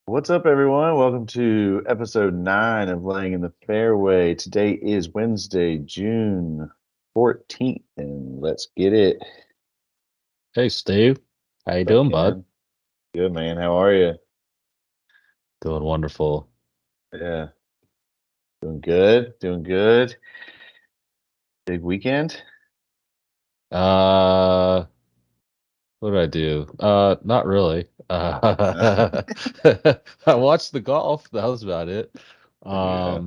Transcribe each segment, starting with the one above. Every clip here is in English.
What's up, everyone? Welcome to episode 9 of Laying in the Fairway. Today is Wednesday, June 14th, and let's get it. Hey Steve, how you What's up, doing, bud? Ken? Good, man. How are you? Doing wonderful. Yeah, doing good. Doing good. Big weekend? Uh, what did I do? Not really. I watched the golf. That was about it. Yeah.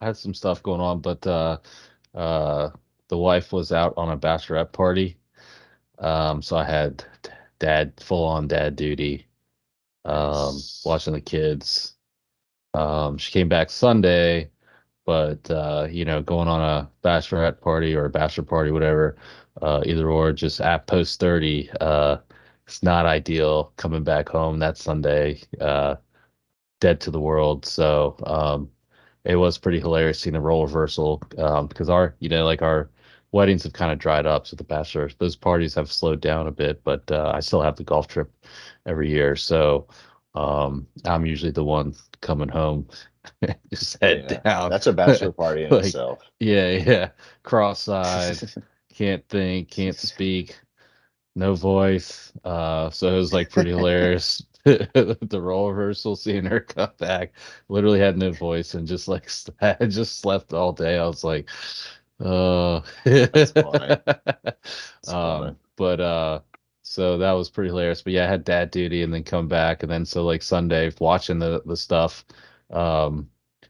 I had some stuff going on, but uh, the wife was out on a bachelorette party. So I had full on dad duty. Nice. Watching the kids. She came back Sunday. But going on a bachelorette party or a bachelor party, whatever, either or, just at post 30, it's not ideal coming back home that Sunday, dead to the world. So it was pretty hilarious seeing the role reversal, because our weddings have kind of dried up. So the bachelor, those parties have slowed down a bit, but I still have the golf trip every year. So I'm usually the one coming home, just head Yeah. down. That's a bachelor party in Like, itself. yeah, cross-eyed, can't think, can't speak, no voice. So it was like pretty hilarious. The role reversal, seeing her come back, literally had no voice and just like had just slept all day. I was like, oh. That's funny. That's funny. But so that was pretty hilarious. But yeah, I had dad duty and then come back, and then so like Sunday watching the stuff. Um,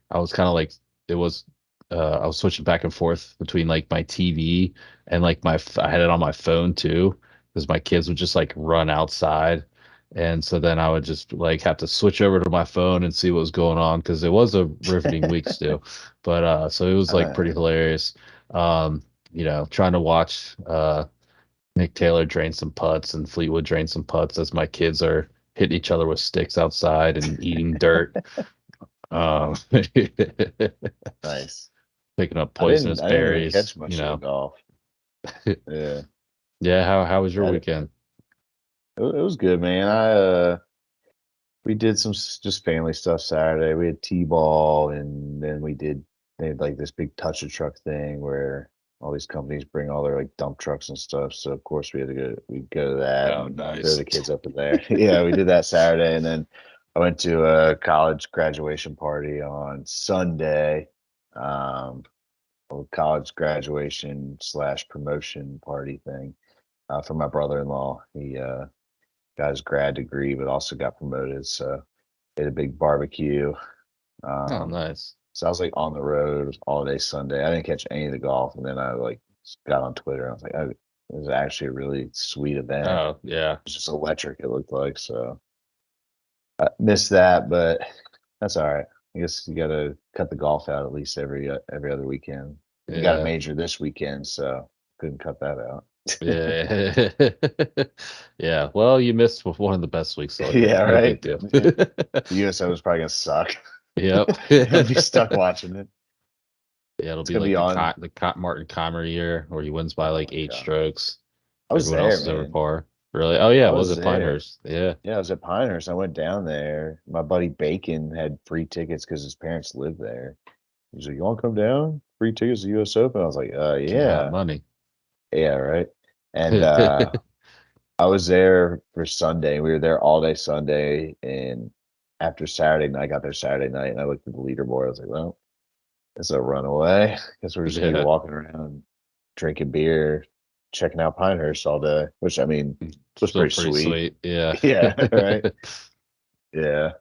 I was kind of like it was I was switching back and forth between like my TV and like I had it on my phone too, because my kids would just like run outside. And so then I would just like have to switch over to my phone and see what was going on, because it was a riveting week still. But so it was like pretty Uh, hilarious. Trying to watch Nick Taylor drain some putts and Fleetwood drain some putts as my kids are hitting each other with sticks outside and eating dirt. nice. Picking up I didn't poisonous I didn't really berries, catch much of the golf. Yeah, Yeah. how was your Yeah, weekend? it was good, man. We did some just family stuff Saturday. We had T-ball, and then they had like this big touch a truck thing where all these companies bring all their like dump trucks and stuff. So of course we'd go to that Oh, and throw nice. the kids up in there. Yeah, we did that Saturday, and then I went to a college graduation party on Sunday. Um, a college graduation slash promotion party thing for my brother-in-law. He got his grad degree, but also got promoted. So we had a big barbecue. Oh, Um, nice. so I was like on the road all day Sunday. I didn't catch any of the golf, and then I like got on Twitter. And I was like, oh, it was actually a really sweet event. Oh, yeah. It's just electric. It looked like so. I missed that, but that's all right. I guess you got to cut the golf out at least every other weekend. We got a Yeah. major this weekend, so couldn't cut that out. Yeah. Yeah. Well, you missed one of the best weeks, so Yeah, no big right. deal. Yeah. The USO was probably gonna suck. Yep. I'll be stuck watching it. Yeah, it'll It's be gonna like be on. Martin Keimer year where he wins by Oh like my 8 god, strokes. I was Everyone there, else is over man. par. Really? Oh yeah, I was was it there. Pinehurst? Yeah. Yeah, I was at Pinehurst. I went down there. My buddy Bacon had free tickets because his parents lived there. He's like, "You want to come down? Free tickets to U.S. Open." I was like, King Hot yeah, Money. yeah, right." And I was there for Sunday. We were there all day Sunday, and after Saturday night, I got there Saturday night, and I looked at the leaderboard. I was like, "Well, it's a runaway. Guess we're just gonna be Yeah. walking around, drinking beer, checking out Pinehurst all day." Which I mean was Still pretty pretty sweet. sweet. Yeah. Yeah, right. Yeah.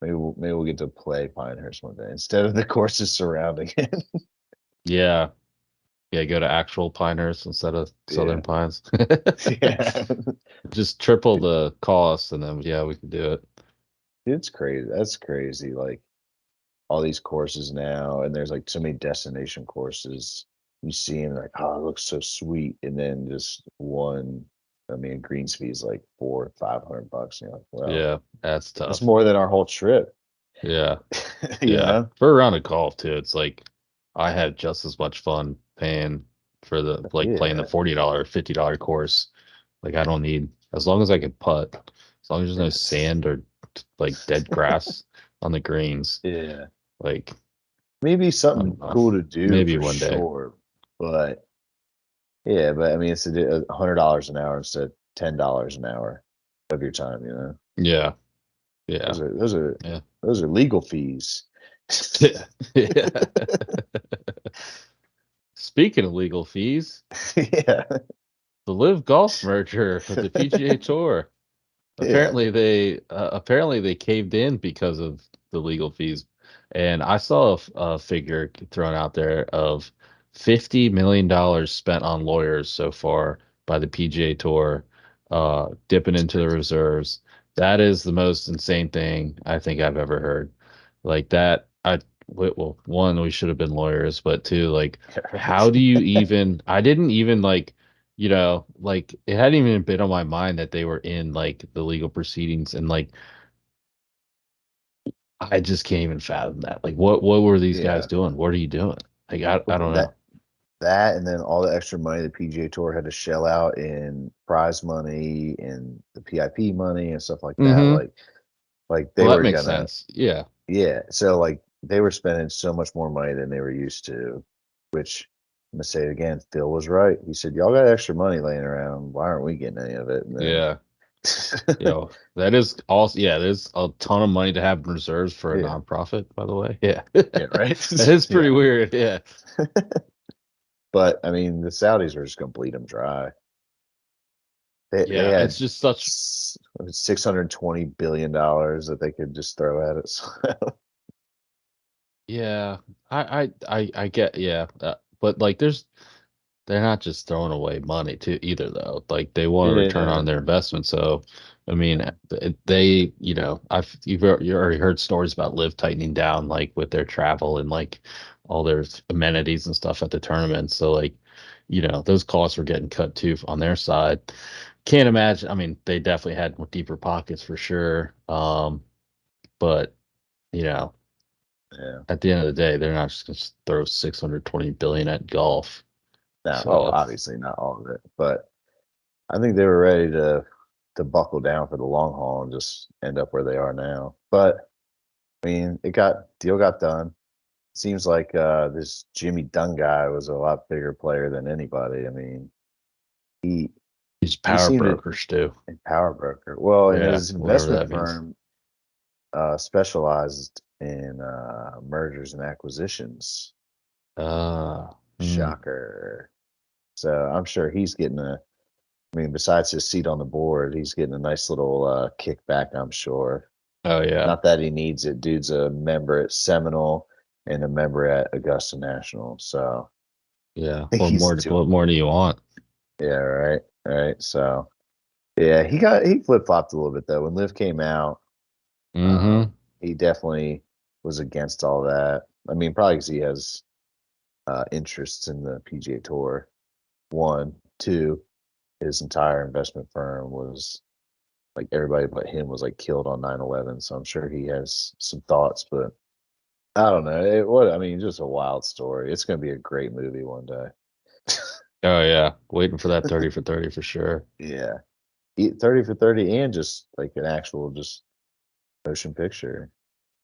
Maybe we'll get to play Pinehurst one day instead of the courses surrounding it. Yeah. Yeah, go to actual Pinehurst instead of Southern Yeah. Pines. Yeah. Just triple the cost and then yeah, we can do it. It's crazy. That's crazy. Like all these courses now, and there's like so many destination courses. You see them like, oh, it looks so sweet, and then just one. I mean, greens fee is like 400-500 bucks. And you're like, well, Yeah, that's that's tough. more than our whole trip. Yeah. You Yeah. know? For a round of golf too, it's like I had just as much fun paying for the like playing the Yeah. $40, $50 course. Like I don't need, as long as I can putt, as long as there's no It's sand or like dead grass on the greens. Yeah. Like, Maybe I something don't know. cool to do Maybe for one day. sure. But yeah, but I mean, it's $100 an hour instead of $10 an hour of your time. Yeah. Yeah. Those are those are Yeah. those are legal fees. Yeah. Yeah. Speaking of legal fees, Yeah, the Live Golf merger with the PGA Tour. yeah. Apparently they caved in because of the legal fees, and I saw a figure thrown out there of $50 million spent on lawyers so far by the PGA Tour, dipping It's into the crazy. reserves. That is the most insane thing I think I've ever heard. Like that, well, one, we should have been lawyers, but two, like, how do you even? I didn't even like like it hadn't even been on my mind that they were in like the legal proceedings, and like I just can't even fathom that. Like what were these guys Yeah, doing? What are you doing? Like I don't know. that and then all the extra money the PGA Tour had to shell out in prize money and the PIP money and stuff like that. Mm-hmm. Like they Well, that were makes gonna, sense. Yeah. yeah. So like they were spending so much more money than they were used to, which I'm gonna say it again, Phil was right. He said, "Y'all got extra money laying around. Why aren't we getting any of it?" And then, Yeah. That is also, yeah, there's a ton of money to have in reserves for a yeah, nonprofit, by the way. Yeah. yeah, right, That is pretty yeah. weird. Yeah. But I mean, the Saudis are just gonna bleed them dry. They Yeah. It's had just such, $620 billion that they could just throw at it. So, yeah. I get, yeah. But like they're not just throwing away money too either though. Like they want a return yeah, on their investment. So, I mean, yeah, they, you already heard stories about Live tightening down like with their travel and like all their amenities and stuff at the tournament. So like, those costs were getting cut too on their side. Can't imagine. I mean, they definitely had more deeper pockets for sure. But you know, yeah. at the end of the day, they're not just going to throw 620 billion at golf. Now, oh, So, obviously not all of it, but I think they were ready to buckle down for the long haul and just end up where they are now. But I mean, deal got done. Seems like this Jimmy Dunn guy was a lot bigger player than anybody. I mean, he these he power seemed to brokers do. a power broker. Well, and Yeah, his whatever investment that means. firm specialized in mergers and acquisitions. Ah, Shocker. So I'm sure he's getting I mean, besides his seat on the board, he's getting a nice little kickback, I'm sure. oh yeah, Not that he needs it. Dude's a member at Seminole and a member at Augusta National. So yeah. he's What doing more do you want? yeah, right. Right. So yeah, he flip flopped a little bit though. When Liv came out, Mm-hmm. he definitely was against all that. I mean, probably because he has interests in the PGA Tour. One, two, his entire investment firm was like everybody but him was like killed on 9/11. So I'm sure he has some thoughts, but I don't know. I mean, just a wild story. It's going to be a great movie one day. Oh yeah, waiting for that 30 for 30 for sure. Yeah. 30 for 30 and just like an actual just motion picture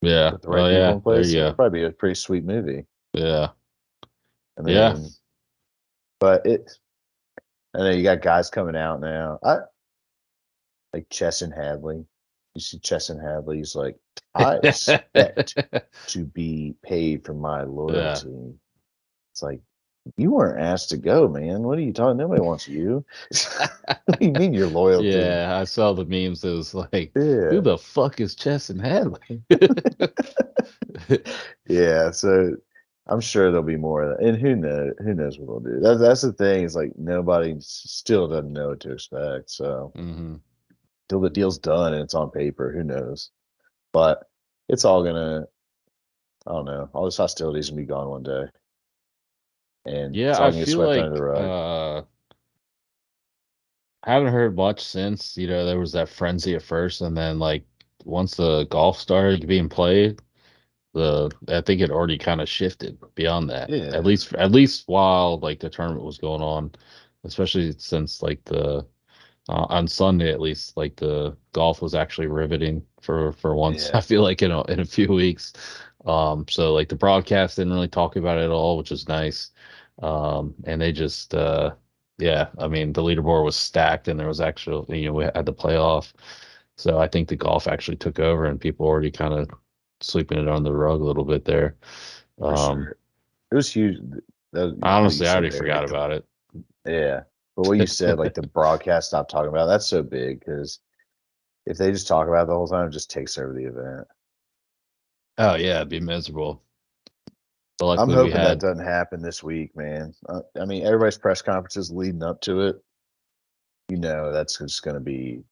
Yeah. with the Oh right people yeah, in there place. you It'll go. probably be a pretty sweet movie. Yeah. I Yeah. mean, but I know you got guys coming out now. I like Chesson Hadley. You see Chesson Hadley's like, I expect to be paid for my Yeah. loyalty. It's like, you weren't asked to go, man. What are you talking? Nobody wants you. What do you mean your loyalty? Yeah, I saw the memes. It was like, who Yeah. the fuck is Chesson Hadley? Yeah. So I'm sure there'll be more of that. And who knows what they'll do. That's the thing, is like nobody still doesn't know what to expect. So Hmm. till the deal's done and it's on paper, who knows? But it's all gonna, I don't know, all this hostility's gonna be gone one day. And it's Yeah, all I gonna get feel swept under the like rug. I haven't heard much since, there was that frenzy at first, and then like once the golf started being played, the I think it already kind of shifted beyond that. Yeah. At least while like the tournament was going on, especially since like the On Sunday at least, like the golf was actually riveting for once. I Yeah, feel like in a few weeks. So like the broadcast didn't really talk about it at all, which is nice. And they just yeah, I mean the leaderboard was stacked, and there was actually we had the playoff. So I think the golf actually took over, and people already kind of sweeping it on the rug a little bit there. for Um, sure. It was huge. What you Honestly, I said already there, forgot like about it. yeah. But what you said, like the broadcast stopped talking about, that's so big because if they just talk about it the whole time, it just takes over the event. Oh yeah, it'd be miserable. But I'm luckily we hoping that had. doesn't happen this week, man. I mean, everybody's press conferences leading up to it, that's just going to be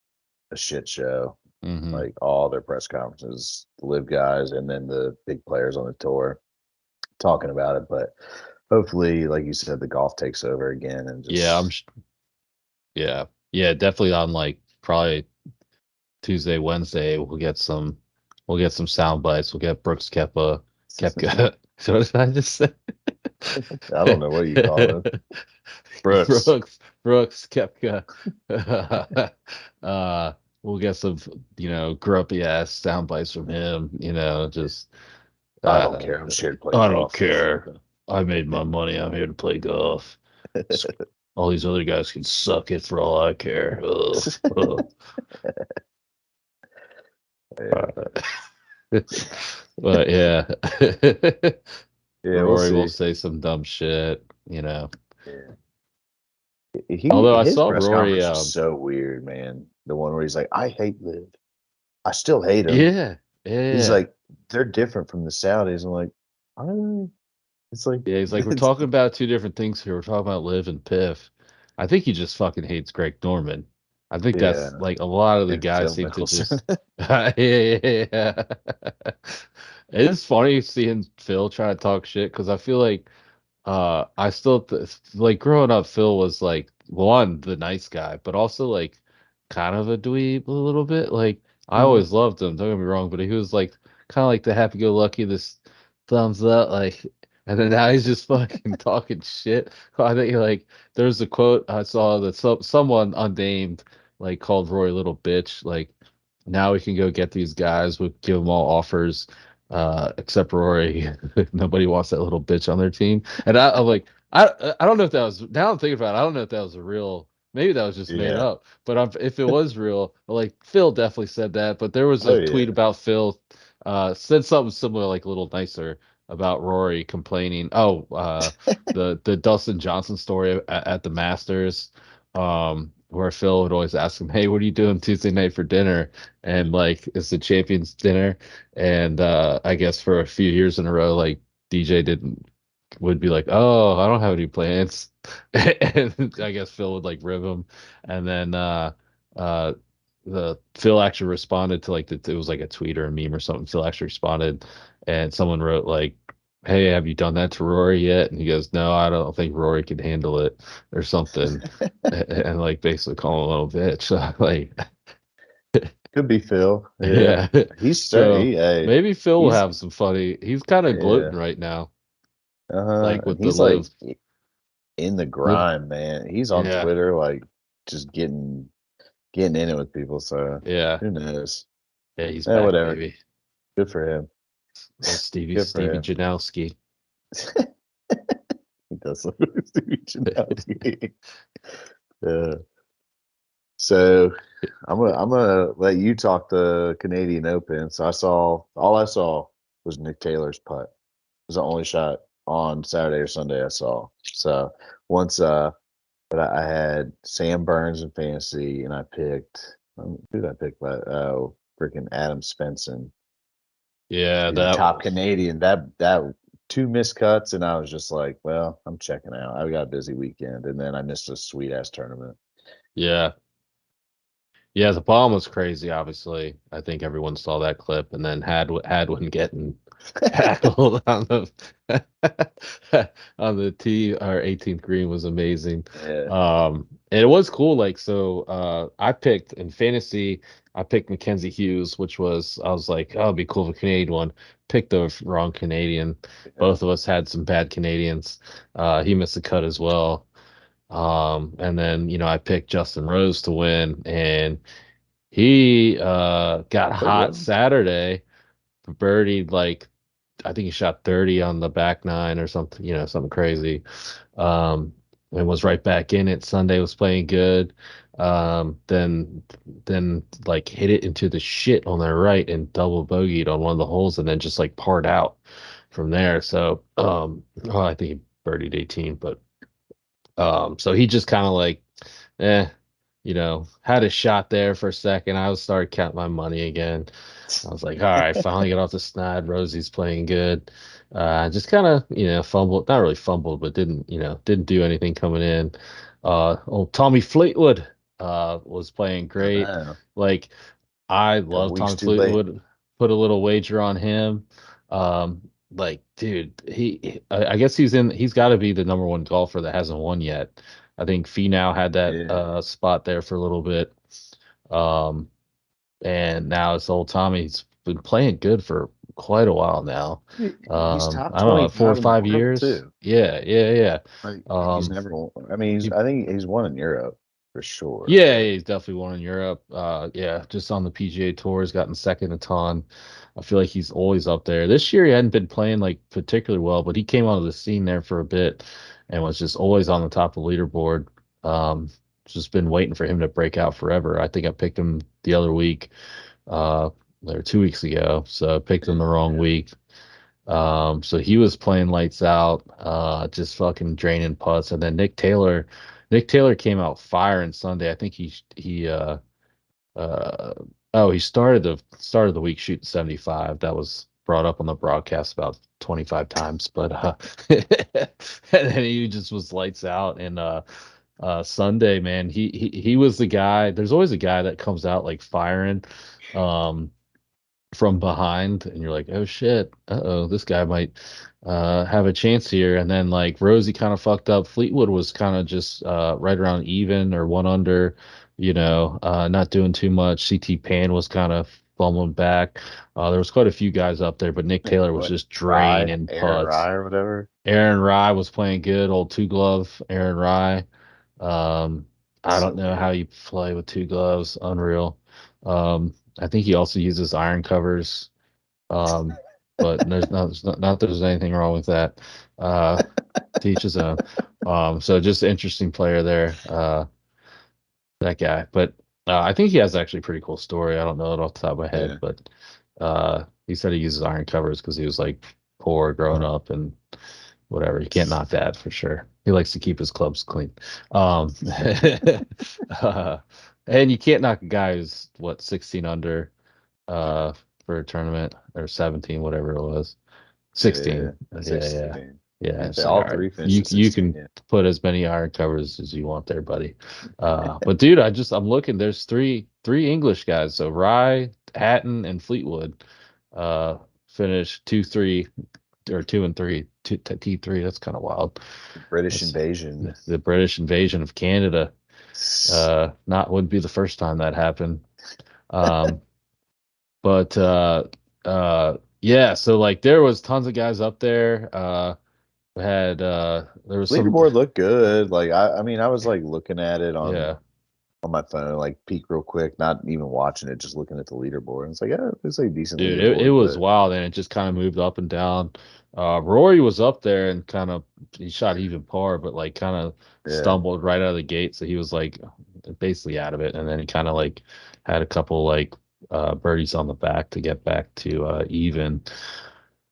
a shit show. Hmm. Like all their press conferences, the live guys, and then the big players on the tour talking about it. But hopefully, like you said, the golf takes over again and Yeah, just yeah, yeah, definitely on like probably Tuesday, Wednesday, we'll get some sound bites. We'll get Brooks Kepka. So what did I just say? I don't know what you call it. Brooks. Brooks Kepka. uh, we'll get some, grumpy ass sound bites from him. Just I don't uh, care. I'm just here to play I don't golf. care. I made my money. I'm here to play golf. All these other guys can suck it for all I care. Ugh, ugh. Yeah. But yeah, Yeah, we'll Rory will see. say some dumb shit. Yeah. Although I His saw press Rory, conference was so weird, man. The one where he's like, "I hate Liv. I still hate him." yeah, He's yeah, like, "They're different from the Saudis." I'm like, "I don't know." It's like, yeah. He's like, we're talking about two different things here. We're talking about Liv and Piff. I think he just fucking hates Greg Norman. I think yeah, that's like a lot of the and guys Phil seem to Mickelson. just. Yeah, yeah, yeah. It is funny seeing Phil try to talk shit because I feel like I still like growing up. Phil was like one the nice guy, but also like kind of a dweeb a little bit. Like I Mhm. always loved him. Don't get me wrong, but he was like kind of like the happy-go-lucky, this thumbs up, like. And then now he's just fucking talking shit. I think like there's a quote I saw that someone unnamed like called Roy a little bitch. Like now we can go get these guys. We'll give them all offers, except Rory. Nobody wants that little bitch on their team. And I'm like, I don't know if that was, now I'm thinking about it, I don't know if that was a real, maybe that was just made Yeah. up. But if it was real, like Phil definitely said that. But there was Oh a tweet yeah. about Phil, said something similar, like a little nicer about Rory complaining. Oh, the Dustin Johnson story at the Masters, where Phil would always ask him, "Hey, what are you doing Tuesday night for dinner?" And like it's the champions dinner, and I guess for a few years in a row, like DJ didn't would be like, "Oh, I don't have any plans," and I guess Phil would like rib him, and then uh, the Phil actually responded to like it was like a tweet or a meme or something. Phil actually responded, and someone wrote like, "Hey, have you done that to Rory yet?" And he goes, "No, I don't think Rory can handle it," or something, and like basically call him a little bitch. So, like, Could be Phil. Yeah. yeah. He's So hey, maybe Phil will he's have some funny. He's kind of yeah. gloating right now, Uh-huh. like And with the he's like live, in the live. grind, man. He's on Yeah, Twitter, like just getting in it with people. So yeah, who knows? yeah. He's Eh, back, whatever. baby. Good for him. Old Stevie, Good for Stevie him. Janowski. He does look like Stevie Janowski. Yeah. So I'm gonna let you talk the Canadian Open. So all I saw was Nick Taylor's putt. It was the only shot on Saturday or Sunday I saw. So once but I had Sam Burns in fantasy and I picked who did I pick? But freaking Adam Svensson. Yeah, He's a that. top Canadian. That two missed cuts, and I was just like, well, I'm checking out. I got a busy weekend, and then I missed a sweet ass tournament. Yeah, yeah. The bomb was crazy. Obviously, I think everyone saw that clip, and then Hadwin getting tackled on the on the tee or 18th green was amazing. Yeah. And it was cool. Like so, I picked in fantasy. I picked Mackenzie Hughes, which was I was like, oh, it'd be cool if a Canadian one. Picked the wrong Canadian. Yeah. Both of us had some bad Canadians. He missed the cut as well. And then, I picked Justin Rose to win, and he got Played hot well. Saturday, birdied like I think he shot 30 on the back nine or something, something crazy. Um, and was right back in it. Sunday was playing good. Then like hit it into the shit on the right and double bogeyed on one of the holes, and then just like parred out from there. So I think he birdied 18, but so he just kind of like, eh, had a shot there for a second. I was started counting my money again. I was like, all right, finally got off the snide. Rosie's playing good. Just kind of, fumbled, not really fumbled, but didn't do anything coming in. Old Tommy Fleetwood was playing I great. know. Like, I A couple love weeks Tommy too late. Fleetwood. Put a little wager on him. Like, dude, I guess he's got to be the number one golfer that hasn't won yet. I think Finau had that Yeah. spot there for a little bit. Um, and now it's old Tommy's been playing good for quite a while now. He's top I don't know, 4 or 25 in the 5 world years. too. Yeah, yeah, yeah. Like he's Um, never. I mean, he, I think he's won in Europe for sure. yeah, But he's definitely won in Europe. Yeah, just on the PGA Tour, he's gotten second a ton. I feel like he's always up there. This year he hadn't been playing like particularly well, but he came onto the scene there for a bit and was just always on the top of the leaderboard. Um, just been waiting for him to break out forever. I think I picked him the other week, uh, or 2 weeks ago, so I picked him the wrong yeah, week. So he was playing lights out, just fucking draining putts. And then Nick Taylor came out firing Sunday. I think uh he started the week shooting 75. That was brought up on the broadcast about 25 times, but and then he just was lights out. And Sunday, man, he was the guy. There's always a guy that comes out like firing. Um, from behind, and you're like, oh shit, uh-oh, this guy might have a chance here. And then like Rosie kind of fucked up. Fleetwood was kind of just right around even or one under, not doing too much. CT Pan was kind of fumbling back. There was quite a few guys up there, but Nick I think Taylor was what just draining Aaron putts. Rye or whatever. Aaron Rye was playing good, old two glove Aaron Rye. um, I don't So know how good. you play with two gloves. Unreal. I think he also uses iron covers. Um, but there's not that there's anything wrong with that. Uh, to each his own. So just an interesting player there, that guy. But I think he has actually a pretty cool story. I don't know it off the top of my head, Yeah. but he said he uses iron covers because he was like poor growing up and whatever. You can't knock that for sure. He likes to keep his clubs clean. Um, uh, and you can't knock a guy who's what 16 under uh for a tournament, or 17, whatever it was. Yeah. 16. Yeah, yeah. 16. Yeah. I'd say It's like, all all right, three you finished at you 16. can Yeah. put as many iron covers as you want there, buddy. But dude, I'm looking, there's three English guys. So Rye, Hatton, and Fleetwood uh finished 2-3 or 2-3, T3. That's kind of wild. The British That's invasion. the British invasion of Canada. Not Wouldn't be the first time that happened. Um, but yeah, so like there was tons of guys up there. There was some, Leaderboard looked good. Like I mean, I was like looking at it yeah, on my phone, like peek real quick, not even watching it, just looking at the leaderboard. And it's like, yeah, it's like a decent dude, it leaderboard, was but wild, and it just kind of moved up and down. Rory was up there and kind of he shot even par, but like kind of yeah. stumbled right out of the gate, so he was like basically out of it, and then he kind of like had a couple like birdies on the back to get back to even.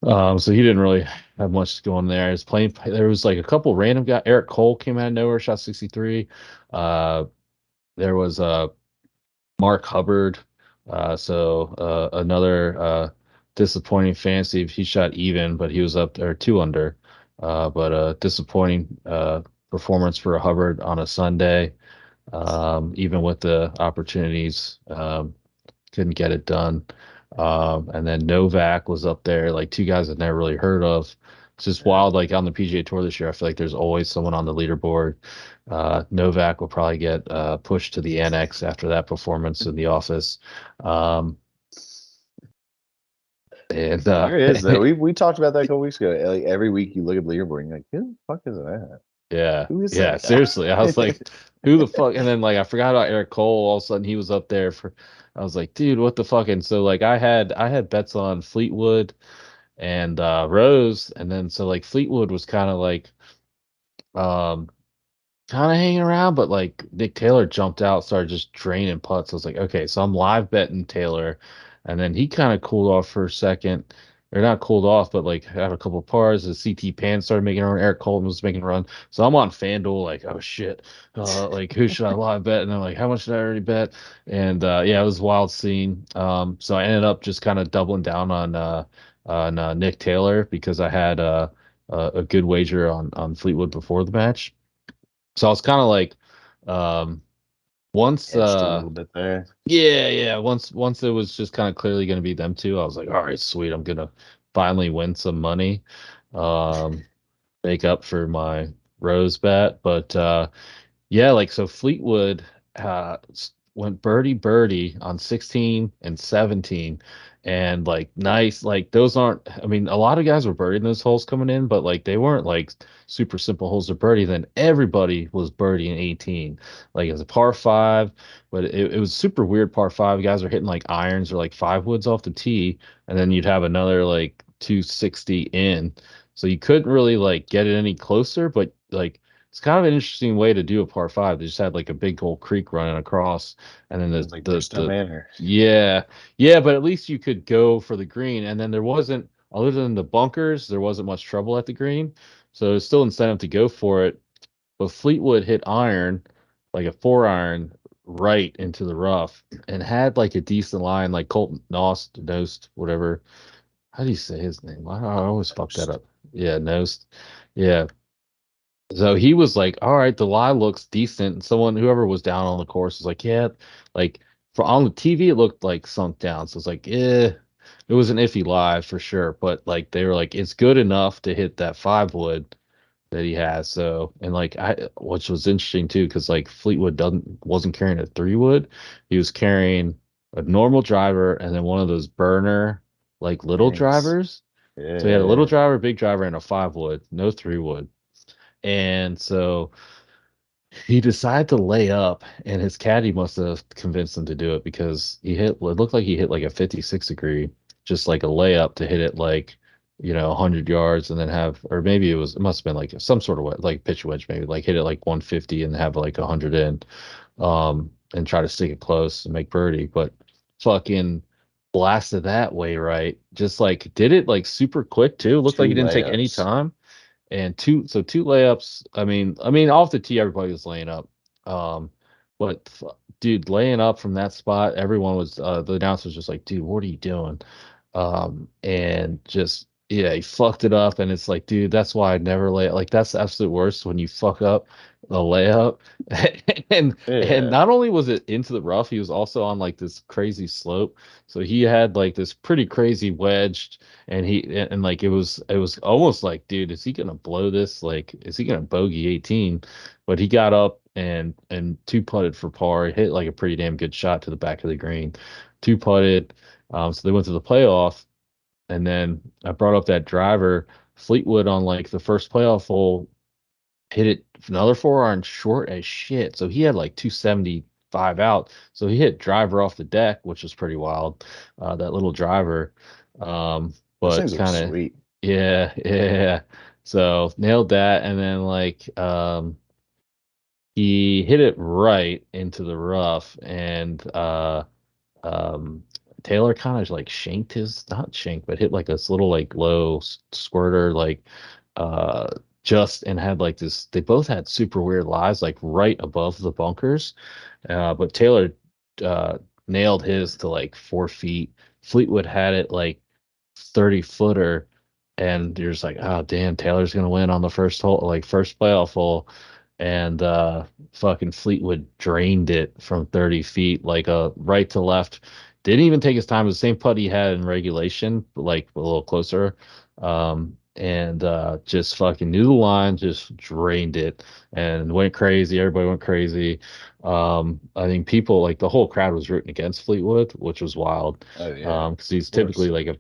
So he didn't really have much going there. His playing There was like a couple random guys. Eric Cole came out of nowhere, shot 63. Uh, there was Mark Hubbard. Another disappointing fancy. He shot even, but he was up there two under. But disappointing performance for Hubbard on a Sunday. Even with the opportunities, couldn't get it done. And then Novak was up there, like two guys I've never really heard of. It's just Yeah. wild. Like on the PGA Tour this year, I feel like there's always someone on the leaderboard. Novak will probably get pushed to the annex after that performance in the office. Um, and There is though. We talked about that a couple weeks ago. Like every week you look at the leaderboard and you're like, who the fuck is that? Yeah. Who is Yeah. that guy? Seriously. I was like, who the fuck? And then like I forgot about Eric Cole. All of a sudden he was up there for I was like, dude, what the fuck? And so like I had bets on Fleetwood and Rose, and then so like Fleetwood was um kind of hanging around, but like Nick Taylor jumped out, started just draining putts. I was like, okay, so I'm live betting Taylor, and then he kind of cooled off for a second, or not cooled off, but like had a couple of pars. The CT Pan started making a run. Eric Colton was making a run, so I'm on FanDuel like, oh shit, like who should I live bet? And I'm like, how much did I already bet? And yeah, it was a wild scene. So I ended up just kind of doubling down on Nick Taylor because I had a good wager on Fleetwood before the match. So I was kind of like, um, once, Edged a little bit there. yeah, once it was just kind of clearly going to be them two, I was like, all right, sweet, I'm gonna finally win some money, um, make up for my rose bet. But yeah, like so Fleetwood went birdie on 16 and 17, and like nice, like those aren't, I mean, a lot of guys were birdieing those holes coming in, but like they weren't like super simple holes to birdie. Then everybody was birdieing 18. Like it was a par five, but it was super weird par five. Guys are hitting like irons or like five woods off the tee, and then you'd have another like 260 in. So you couldn't really like get it any closer, but like it's kind of an interesting way to do a par five. They just had like a big old creek running across, and then It the was like the Bristow the Manor. yeah, yeah, but at least you could go for the green, and then there wasn't, other than the bunkers, there wasn't much trouble at the green, so there's still incentive to go for it. But Fleetwood hit iron, like a 4 iron, right into the rough, and had like a decent line, like Colton Nost, whatever. How do you say his name? I always fuck that up. Yeah, Nost. Yeah, so he was like, "All right, the lie looks decent." And someone, whoever was down on the course, was like, "Yeah, like for on the TV, it looked like sunk down." So it's like, it was an iffy lie for sure. But like they were like, it's good enough to hit that 5 wood that he has. So and like which was interesting too, because like Fleetwood wasn't carrying a 3 wood, he was carrying a normal driver and then one of those burner like little Nice. drivers. So he had a little Yeah. driver, big driver, and a 5 wood, no 3 wood. And so he decided to lay up, and his caddy must have convinced him to do it because it looked like he hit like a 56 degree, just like a layup to hit it like, 100 yards and then have, or maybe it must have been like some sort of like pitch wedge, maybe like hit it like 150 and have like 100 in, and try to stick it close and make birdie. But fucking blasted that way, right? Just like did it like super quick too. Looked like Two it didn't take any layups. time, and two layups. I mean, off the tee, everybody was laying up. Um, but dude, laying up from that spot, everyone was. The announcer was just like, "Dude, what are you doing?" And just yeah, he fucked it up, and it's like, dude, that's why I never lay. Like that's the absolute worst when you fuck up the layup. And Yeah. not only was it into the rough, he was also on like this crazy slope. So he had like this pretty crazy wedge, and like it was almost like, dude, is he gonna blow this? Like, is he gonna bogey 18? But he got up and two putted for par. He hit like a pretty damn good shot to the back of the green. Two putted. So they went to the playoff, and then I brought up that driver Fleetwood on like the first playoff hole, hit it another 4 iron short as shit. So he had like 275 out. So he hit driver off the deck, which was pretty wild. That little driver. Those But things look kind of, sweet. yeah, yeah. So nailed that. And then like he hit it right into the rough, and um Taylor kind of like shanked his, not shanked, but hit like this little like low squirter, like uh just, and had like this, they both had super weird lies like right above the bunkers. But Taylor uh nailed his to like 4 feet. Fleetwood had it like 30 footer, and you're just like, oh damn, Taylor's gonna win on the first hole, like first playoff hole. And fucking Fleetwood drained it from 30 feet, like a right to left. Didn't even take his time. It was the same putt he had in regulation, but like a little closer. And just fucking knew the line, just drained it and went crazy. Everybody went crazy. I think people, like the whole crowd was rooting against Fleetwood, which was wild. Oh yeah. Because he's Of typically course. like a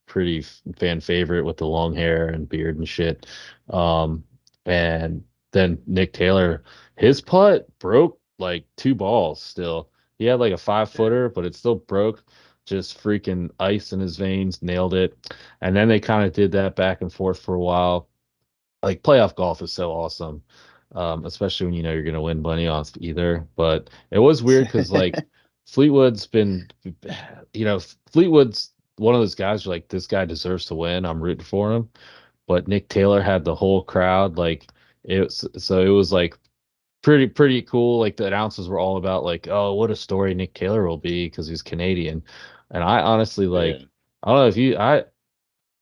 pretty fan favorite with the long hair and beard and shit. And then Nick Taylor, his putt broke like 2 balls still. He had like a 5-footer, but it still broke. Just freaking ice in his veins, nailed it. And then they kind of did that back and forth for a while. Like playoff golf is so awesome, especially when you know you're gonna win money on either. But it was weird because like Fleetwood's been, Fleetwood's one of those guys you're like, this guy deserves to win. I'm rooting for him. But Nick Taylor had the whole crowd like it was like pretty cool. Like the announcers were all about like, oh, what a story Nick Taylor will be because he's Canadian. And I honestly Yeah. like, I don't know if you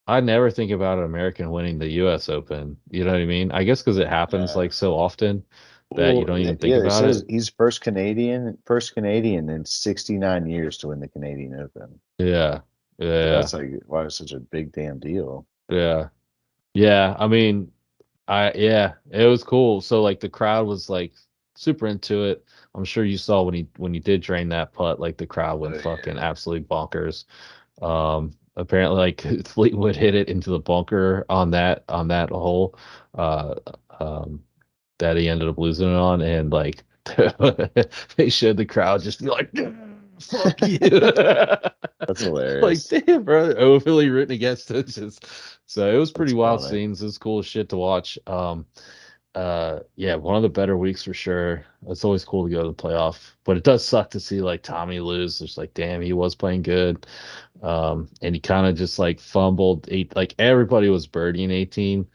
I never think about an American winning the U.S. Open. You know what I mean? I guess because it happens Uh, like so often that you well, don't even think yeah, they about said it. he's first Canadian in 69 years to win the Canadian Open. Yeah, So yeah, that's like why it's such a big damn deal. yeah, yeah. I mean, yeah, it was cool. So like the crowd was like super into it. I'm sure you saw when he did drain that putt, like the crowd went Oh fucking yeah. absolutely bonkers. Apparently like Fleetwood hit it into the bunker on that hole. Uh, um, that he ended up losing it on, and like they showed the crowd just be like, "Yeah, fuck you." That's Like, hilarious. damn, bro. Oh, Philly rooting against it. Just so it was That's pretty wild funny. scenes. It was cool as shit to watch. Yeah, one of the better weeks for sure. It's always cool to go to the playoff, but it does suck to see like Tommy lose. It's like, damn, he was playing good. And he kind of just like fumbled like everybody was birdieing 18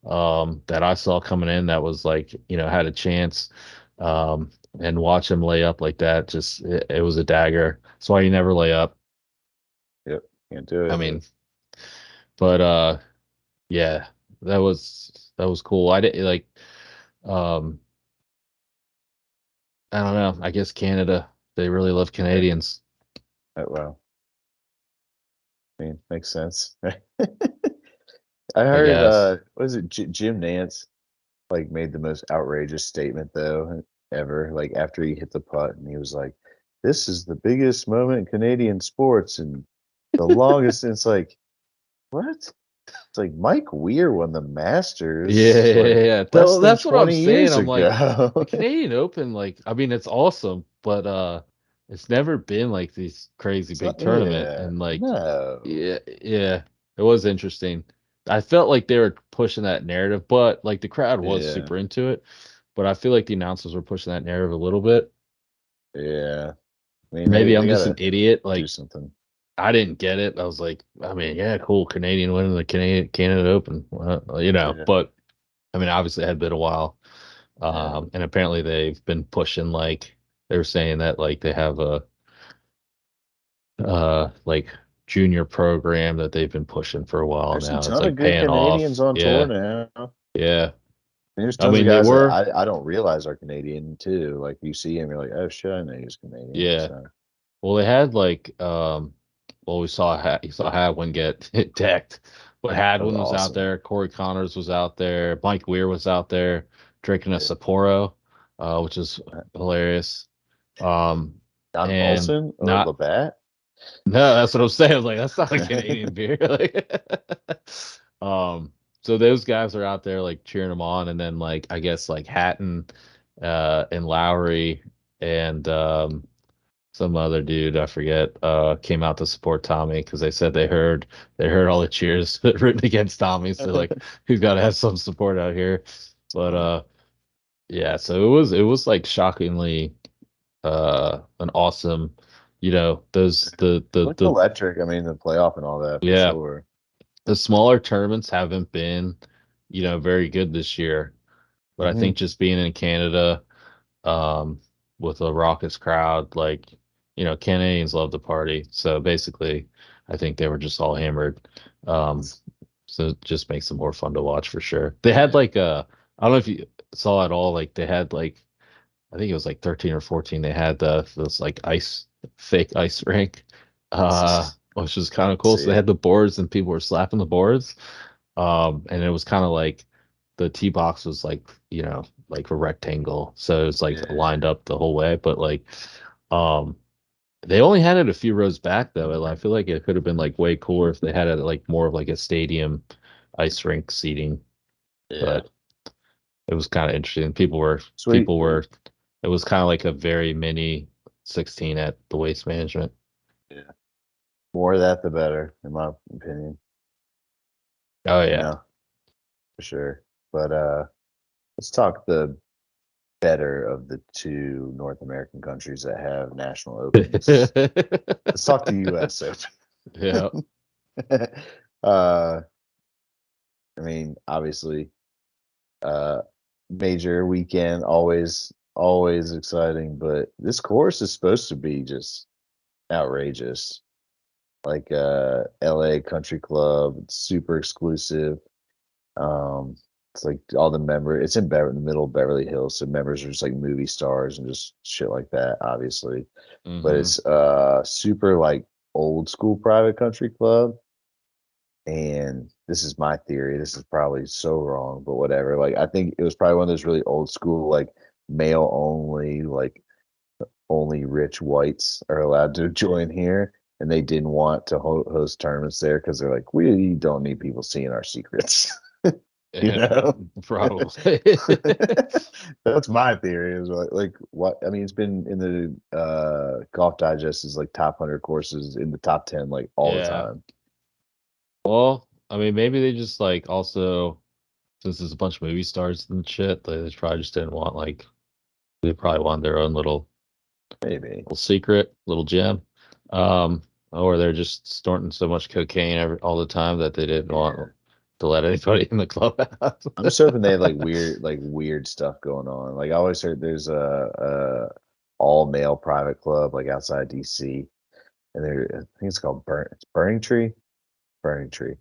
that I saw coming in that was like, had a chance. And watch him lay up like that, just it was a dagger. That's why you never lay up. Yep. Can't do I it. mean, but yeah, that was cool. I didn't like um I don't know. I guess Canada, they really love Yeah. Canadians, Well, I mean, makes sense. I I heard guess. what is it, Jim Nance like made the most outrageous statement though ever, like after he hit the putt and he was like, "This is the biggest moment in Canadian sports and the longest." And it's like, what? It's like Mike Weir won the Yeah, Masters yeah, like yeah. less than That's what I'm 20 saying. years I'm like, the ago. Canadian Open, like, I mean, it's awesome, but it's never been like this crazy It's not, big tournament. yeah, And like, no, yeah, yeah, it was interesting. I felt like they were pushing that narrative, but like the crowd was yeah, super into it. But I feel like the announcers were pushing that narrative a little bit. yeah. I mean, Maybe they I'm just an gotta idiot. do Like, something. I didn't get it. I was like, I mean, yeah, cool, Canadian winning the Canada Open, Yeah, but I mean, obviously it had been a while. yeah. And apparently they've been pushing like they were saying that like they have a like junior program that they've been pushing for a while There's a now. It's ton of like good paying Canadians off. on tour Yeah, now. yeah. There's I tons of mean they guys that were, I don't realize are Canadian too. Like you see him, you're like, oh shit, I know he's Canadian. yeah. So Well, they had like well we saw you saw Hadwin get decked, but that was Hadwin was out awesome. there, Corey Connors was out there, Mike Weir was out there drinking a Yeah. Sapporo, which is hilarious. Um, John and Molson or not Labatt. No, that's what I'm saying. I was like, that's not a Canadian beer. Like, so those guys are out there like cheering them on, and then like I guess like Hatton, and Lowry and some other dude I forget came out to support Tommy because they said they heard all the cheers written against Tommy. So like we've got to have some support out here. But Funny. yeah, so it was like shockingly an awesome, those Looked the electric. I mean, the playoff and all that for yeah, sure. the smaller tournaments haven't been, very good this year. But I Hmm. think just being in Canada, um, with a raucous crowd, like, Canadians love to party. So basically, I think they were just all hammered. Um, so it just makes it more fun to watch for sure. They had Yeah. like I don't know if you saw at all, like they had like I think it was like 13 or 14. They had this like fake ice rink, which was kind of cool. So See they had it. the boards and people were slapping the boards. And it was kind of like the tee box was like, like a rectangle. So it was like Yeah. lined up the whole way. But like, um, they only had it a few rows back though. And I feel like it could have been like way cooler if they had it like more of like a stadium ice rink seating. Yeah. But it was kind of interesting. Sweet. It was kind of like a very mini 16 at the Waste Management. Yeah. More of that, the better, in my opinion. Oh You yeah. know, for sure. But let's talk the better of the two North American countries that have national opens. Let's talk the U.S. Yeah. Open. uh, I mean, obviously, uh, major weekend, always exciting. But this course is supposed to be just outrageous. Like LA Country Club, it's super exclusive. Um, it's like all the it's in the middle of Beverly Hills, so members are just like movie stars and just shit like that, obviously. But Hmm. it's super like old school private country club. And this is my theory. This is probably so wrong, but whatever. Like I think it was probably one of those really old school, like male only, like only rich whites are allowed to join here. And they didn't want to host tournaments there because they're like, we don't need people seeing our secrets. You Yeah, know? probably. That's my theory. Is like what I mean, it's been in the Golf Digest is like top 100 courses in the top 10 like all the Yeah. time. Well, I mean, maybe they just like also since there's a bunch of movie stars and shit, they just probably just didn't want like they probably want their own Maybe. little secret, little gem. Or they're just snorting so much cocaine all the time that they didn't Yeah. want to let anybody in the clubhouse. I'm just hoping they have like weird stuff going on. Like I always heard there's a all male private club like outside DC, and I think it's called Burning Tree, Burning Tree.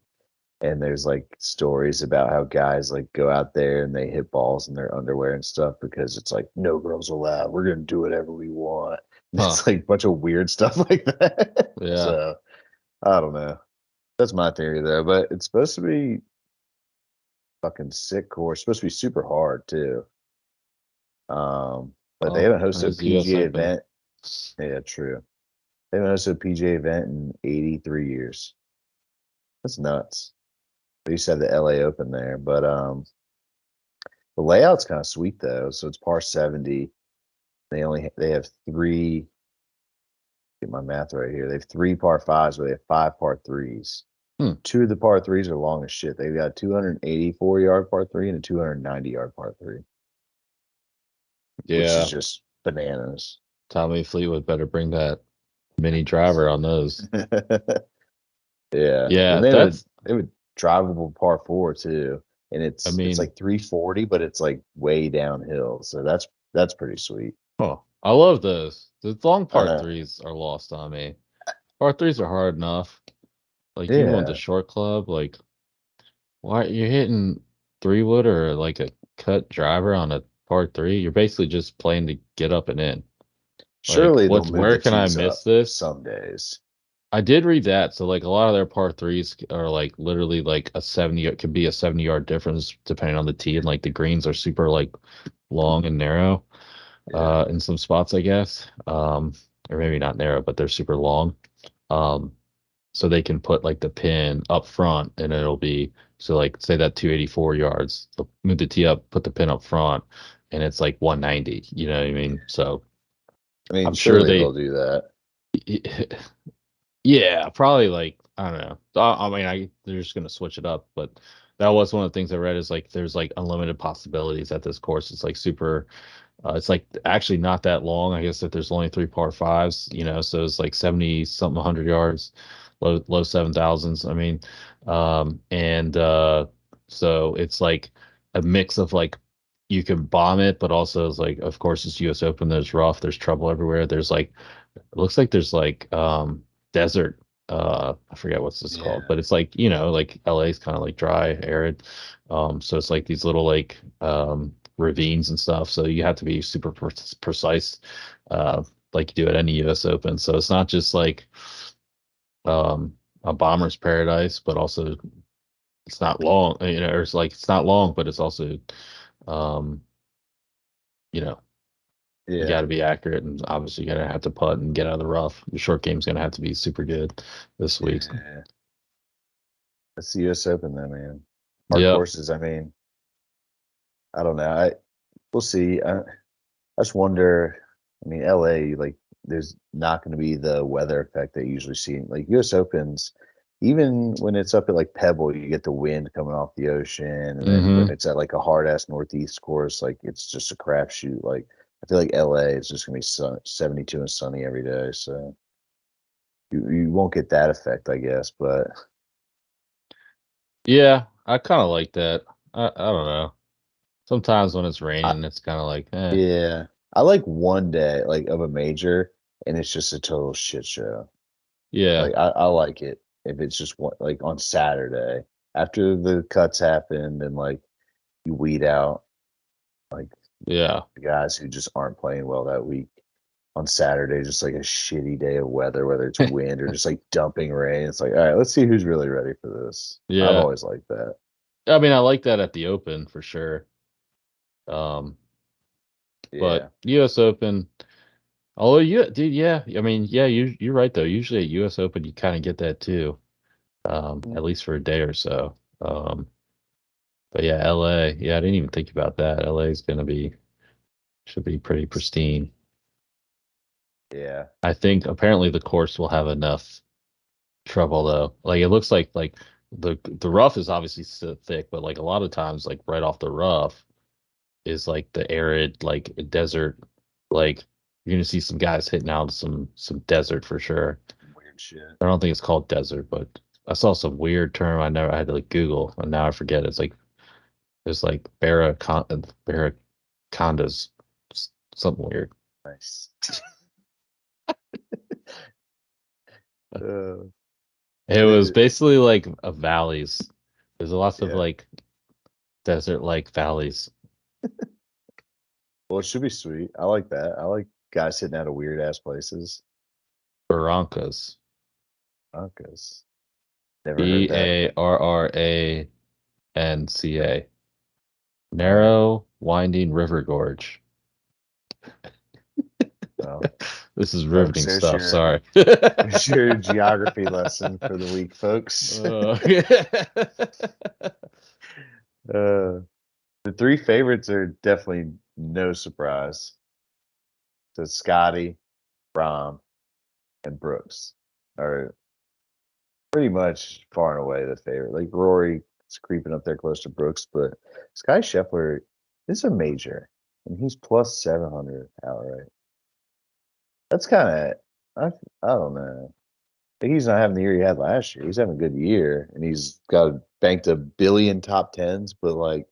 And there's like stories about how guys like go out there and they hit balls in their underwear and stuff because it's like no girls allowed. We're gonna do whatever we want. And Huh. it's like a bunch of weird stuff like that. Yeah. So I don't know. That's my theory though. But it's supposed to be fucking sick course. It's supposed to be super hard too. But they Well, haven't hosted a as the US PGA Open. event. Yeah, true. They haven't hosted a PGA event in 83 years. That's nuts. They used to have the LA Open there, but the layout's kind of sweet though. So it's par 70. They have three. Get my math right here. They have three par fives, but they have five par threes. Hmm. Two of the par threes are long as shit. They've got a 284-yard par three and a 290-yard par three, which is Yeah. just bananas. Tommy Fleetwood better bring that mini driver on those. Yeah. Then Yeah, they have a drivable par four too. And I it's mean, like 340, but it's like way downhill. So that's pretty sweet. oh, I love those. The long I part know. threes are lost on me. Part threes are hard enough. Like even with the Yeah. short club, like why you're hitting 3 wood or like a cut driver on a part three, you're basically just playing to get up and in. Like Surely they'll move where the can I tees miss up this? some days. I did read that. So like a lot of their par threes are like literally like a 70, it could be a 70-yard difference depending on the tee. And like the greens are super like long and narrow Yeah. in some spots, I guess. Or maybe not narrow, but they're super long. Um, so they can put like the pin up front and it'll be so like say that 284 yards, they'll move the tee up, put the pin up front, and it's like 190. You know what I mean? So I mean, I'm sure surely they they'll do that. yeah, probably like I don't know. I mean, they're just gonna switch it up, but that was one of the things I read is like there's like unlimited possibilities at this course. It's like super. It's like actually not that long. I guess that there's only three par fives, so it's like 70 something 100 yards, low 7,000s. I mean, and so it's like a mix of like you can bomb it, but also it's like of course it's U.S. Open. There's rough. There's trouble everywhere. There's like it looks like there's like desert I forget what's this called, Yeah. but it's like like LA's kind of like dry, arid. So it's like these little like ravines and stuff. So you have to be super precise, uh like you do at any US Open. So it's not just like um a bomber's paradise, but also it's not long, or it's like it's not long, but it's also um you know you got Yeah. to be accurate, and obviously you're gonna have to putt and get out of the rough. Your short game's gonna have to be super good this week. Yeah. That's the US Open though, man. Hard Yep. courses, I mean, I don't know. We'll see. I just wonder. I mean, LA, like, there's not going to be the weather effect that you usually see. Like U.S. Opens, even when it's up at like Pebble, you get the wind coming off the ocean, and then when Hmm. it's at like a hard ass northeast course, like it's just a crapshoot. Like I feel like LA is just gonna be 72 and sunny every day, so you won't get that effect, I guess. But Yeah, I kind of like that. I don't know. Sometimes when it's I, raining, it's kind of like, yeah, I like one day like of a major, and it's just a total shit show. yeah, Like I like it if it's just one like on Saturday after the cuts happened and like you weed out like yeah. the guys who just aren't playing well that week on Saturday, just like a shitty day of weather, whether it's wind or just like dumping rain. It's like, all right, let's see who's really ready for this. I've Yeah. always liked that. I mean, I like that at the Open for sure. Um, but Yeah. US Open, although you, dude, yeah, I mean, yeah, you're right though. Usually at US Open, you kind of get that too, Mm. at least for a day or so. But yeah, LA, yeah, I didn't even think about that. LA is gonna be should be pretty pristine. Yeah. I think apparently the course will have enough trouble though. Like it looks like the rough is obviously so thick, but like a lot of times, like right off the rough is like the arid, like desert. Like you're gonna see some guys hitting out some desert for sure. Weird shit. I don't think it's called desert, but I saw some weird term I had to like Google and now I forget. It's like there's like barracondas, something weird. Nice. Uh, It was the, basically like a valleys. There's lots of yeah. like desert like valleys. Well, it should be sweet. I like that. I like guys sitting out of weird ass places. Barrancas. Because never heard that. Barranca. All right. Narrow, winding river gorge. Well, This is folks, riveting stuff. Sorry. there's your geography lesson for the week, folks. Yeah. Uh, the three favorites are definitely no surprise. So Scotty, Rom, and Brooks are pretty much far and away the favorite. Like Rory is creeping up there close to Brooks, but Sky Scheffler is a major, and he's plus 700 outright. That's kind of I don't know. I think he's not having the year he had last year. He's having a good year, and he's got banked a billion top tens, but like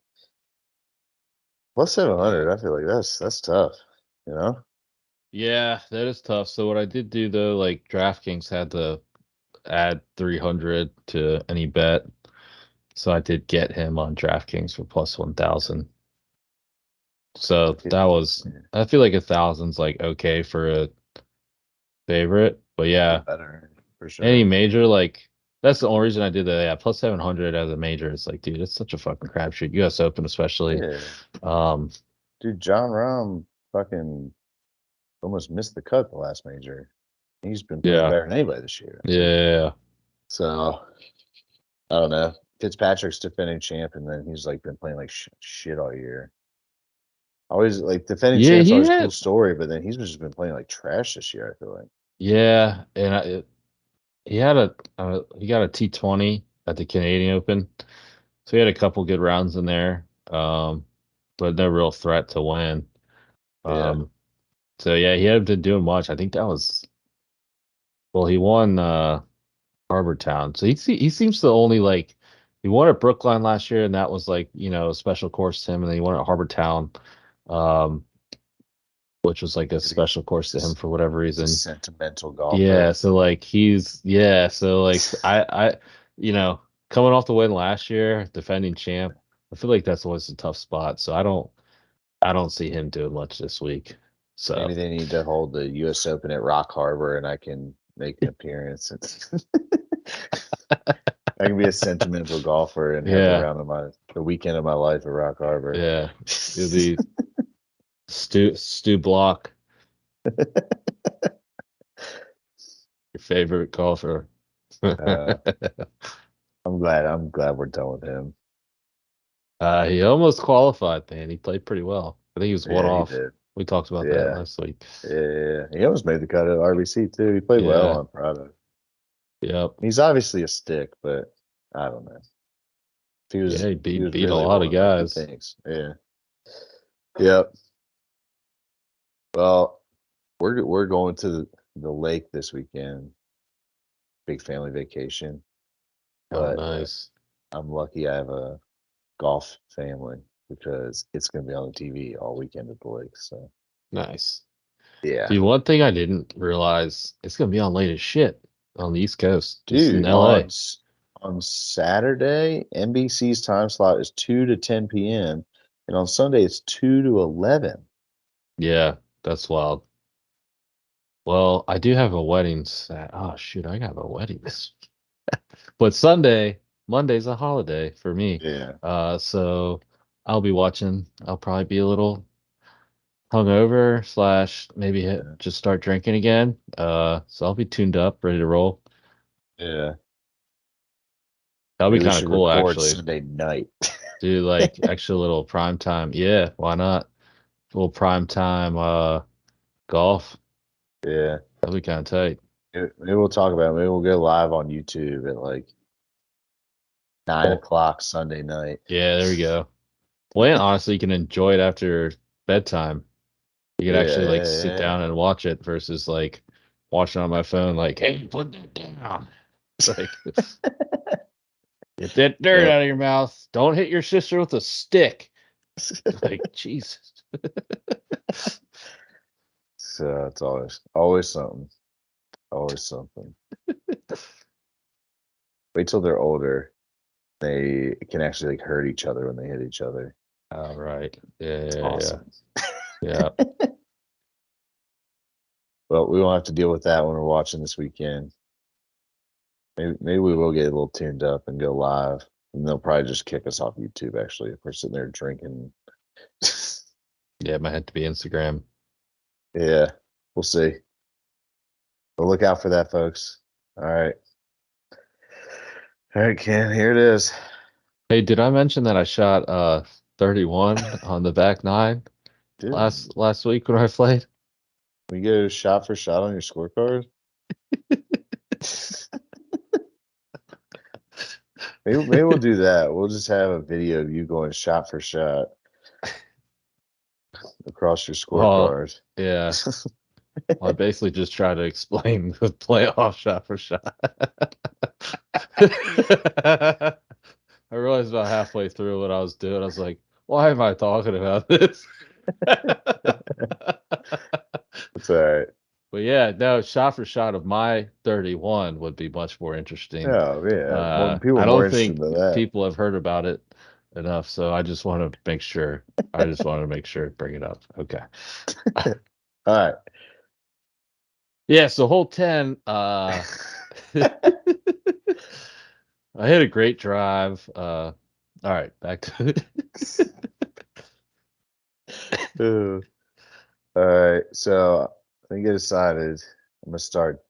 plus 700, I feel like that's tough, you know? Yeah, that is tough. So what I did do though, like DraftKings had to add 300 to any bet. So I did get him on DraftKings for plus 1,000. So It, that was, yeah, I feel like 1,000's like okay for a favorite, but feel yeah, better for any sure. major, like that's the only reason I did that. Yeah, plus 700 as a major. It's like, dude, it's such a fucking crapshoot. US Open especially. Yeah, Um, dude, John Rahm fucking almost missed the cut the last major. He's been playing yeah, better than anybody this year. yeah, So I don't know. Fitzpatrick's defending champ, and then he's like been playing like shit all year. Always like defending yeah. champ's He always a cool had, story, but then he's just been playing like trash this year. I feel like. yeah, and he had he got a T20 at the Canadian Open, so he had a couple good rounds in there. But no real threat to win. Yeah, Um, so yeah, he hadn't been doing much. I think that was well, he won Harbor Town. So he seems to only like he won at Brookline last year, and that was like a special course to him, and then he won at Harbor Town, um, which was like a special course to him just for whatever he's a reason. sentimental Yeah, golfer. so like so like I coming off the win last year, defending champ, I feel like that's always a tough spot. So I don't see him doing much this week. Maybe So they need to hold the U.S. Open at Rock Harbor, and I can make an appearance. I can be a sentimental golfer and have yeah, the weekend of my life at Rock Harbor. yeah, it'll be Stu Block, your favorite golfer. uh, I'm glad we're done with him. He almost qualified, man. He played pretty well. I think he was one Yeah, he off. did. We talked about that Yeah, last week. yeah. He almost made the cut at RBC too. He played well Yeah. on Friday. Yep. He's obviously a stick, but I don't know. He Yeah, was he he was beat a really lot of one of the guys. things. Yeah. Yep. Well, we're going to the lake this weekend. Big family vacation. Oh, But nice. I'm lucky I have a golf family because it's gonna be on the TV all weekend at the lake. So Nice. yeah. Dude, one thing I didn't realize, it's gonna be on late as shit on the East Coast, just in Dude, LA. on Saturday, NBC's time slot is 2 to 10 p.m. and on Sunday it's 2 to 11. Yeah, that's wild. Well, I do have a wedding oh shoot, I got a wedding this week. But Monday's a holiday for me. Yeah. So I'll be watching. I'll probably be a little hungover slash maybe Yeah. just start drinking again. So I'll be tuned up, ready to roll. Yeah. That'll be Maybe we kind of should cool, record actually. Sunday night. Do like extra little prime time. Yeah, why not? Little prime time golf. Yeah. That'll be kind of tight. Maybe we'll talk about it. Maybe we'll go live on YouTube at like 9 Well, o'clock Sunday night. yeah, there we go. Well, and honestly, you can enjoy it after bedtime. You could Yeah, actually like yeah, sit yeah. down and watch it versus like watching on my phone, like, hey, put that down. Like, get that dirt Yep. out of your mouth. Don't hit your sister with a stick. Like, Jesus. So it's always something. Always something. Wait till they're older. They can actually like hurt each other when they hit each other. All right. Yeah, It's yeah, yeah. awesome. Yeah. But we won't have to deal with that when we're watching this weekend. Maybe we will get a little tuned up and go live. And they'll probably just kick us off YouTube actually if we're sitting there drinking. Yeah, it might have to be Instagram. Yeah, we'll see. But look out for that, folks. All right. All right, Ken, here it is. Hey, did I mention that I shot 31 on the back nine Dude, last week when I played? we go shot for shot on your scorecard. Maybe we'll do that. We'll just have a video of you going shot for shot across your Well, scorecard. yeah. Well, I basically just try to explain the playoff shot for shot. I realized about halfway through what I was doing. I was like, why am I talking about this? It's all right. But yeah, no, shot for shot of my 31 would be much more interesting. Oh yeah, more people I are more don't interested think than that. people have heard about it enough, so I just want to make sure. I just want to make sure to bring it up. Okay. All right. Yeah, so hole 10, I hit a great drive. All right, back to it. All right. So I think I decided I'm gonna start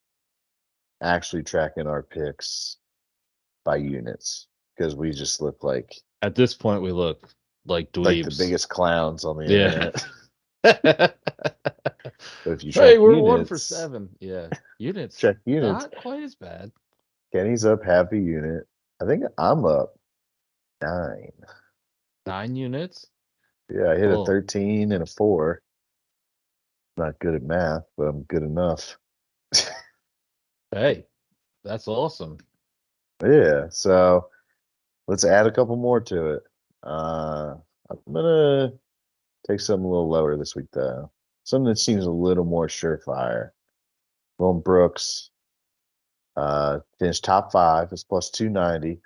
actually tracking our picks by units because we just look At this point, we look like like the dweebs. biggest clowns on the Yeah. internet. But if you Hey, track we're 1 for units, 7. Yeah. Units, check units. not quite as bad. Kenny's up half a unit. I think I'm up 9. 9 units? Yeah, I hit a Oh, 13 and a 4. Not good at math, but I'm good enough. hey, that's awesome. Yeah, so let's add a couple more to it. I'm gonna take something a little lower this week though. Something that seems a little more surefire. Will Brooks finished top 5. It's plus 290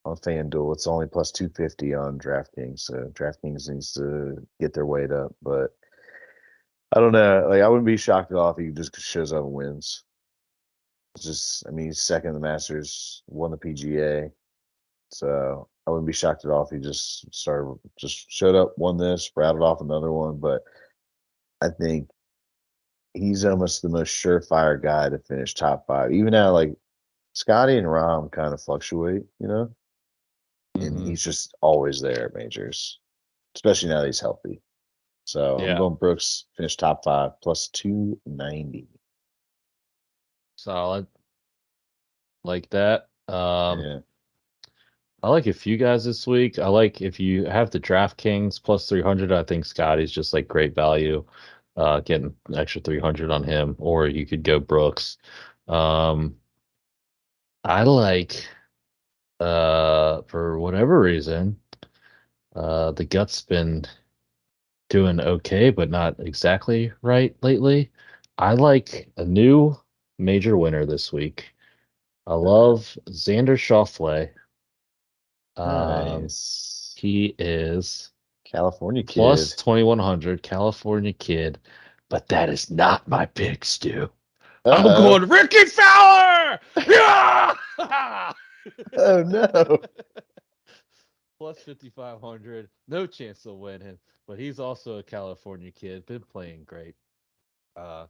on FanDuel. It's only plus 250 on DraftKings. So DraftKings needs to get their weight up. But I don't know. Like I wouldn't be shocked at all if he just shows up and wins. It's just, I mean, he's second in the Masters, won the PGA. So I wouldn't be shocked at all if he just showed up, won this, rattled off another one. But I think he's almost the most surefire guy to finish top 5. Even now, like Scotty and Rom kind of fluctuate, you know? and Mhm. he's just always there at majors, especially now that he's healthy. So I'm Yeah. going Brooks, finish top 5, plus 290. Solid. Like that. Yeah. I like a few guys this week. I like if you have the DraftKings plus 300, I think Scotty's just like great value. Getting an extra 300 on him, or you could go Brooks. Um, I like for whatever reason, the gut's been doing okay, but not exactly right lately. I like a new major winner this week. I love Xander Schauffele. Nice. He is California plus kid. 2100, California kid, but that is not my pick, Stu. I'm Uh-oh. going Ricky Fowler. Yeah! Oh, no. Plus 5500, no chance of winning, but he's also a California kid, been playing great. Uh,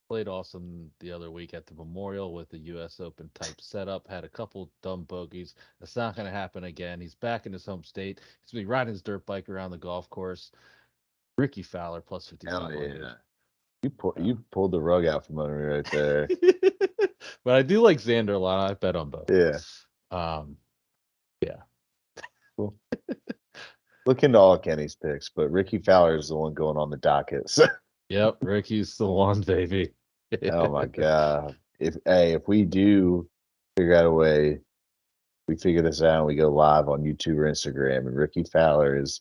Played awesome the other week at the Memorial with the U.S. Open type setup. Had a couple dumb bogeys. That's not going to happen again. He's back in his home state. He's going to be riding his dirt bike around the golf course. Ricky Fowler plus Hell 5,500. yeah. You pulled the rug out from under me right there. But I do like Xander a lot. I bet on both. Yeah. Um, yeah. Cool. Look into all Kenny's picks, but Ricky Fowler is the one going on the docket. So, Yep. Ricky's the one, baby. oh my God. If we do figure out a way, we figure this out and we go live on YouTube or Instagram, and Ricky Fowler is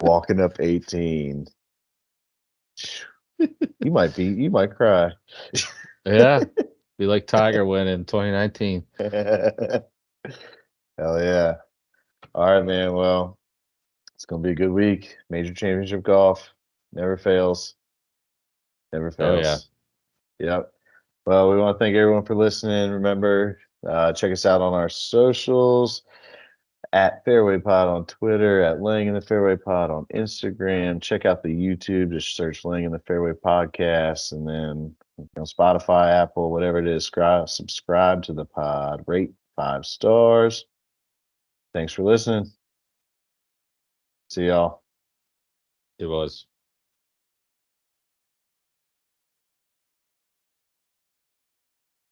walking up 18. You might cry. Yeah. Be like Tiger win in 2019. Hell yeah. All right, man. Well, it's gonna be a good week. Major championship golf. Never fails. Never Oh, yeah. fails. Yep. Well, we want to thank everyone for listening. Remember, check us out on our socials at Fairway Pod on Twitter, at Laying in the Fairway Pod on Instagram. Check out the YouTube. Just search Laying in the Fairway Podcast, and then Spotify, Apple, whatever it is. Subscribe to the pod. Rate 5 stars. Thanks for listening. See y'all. It was.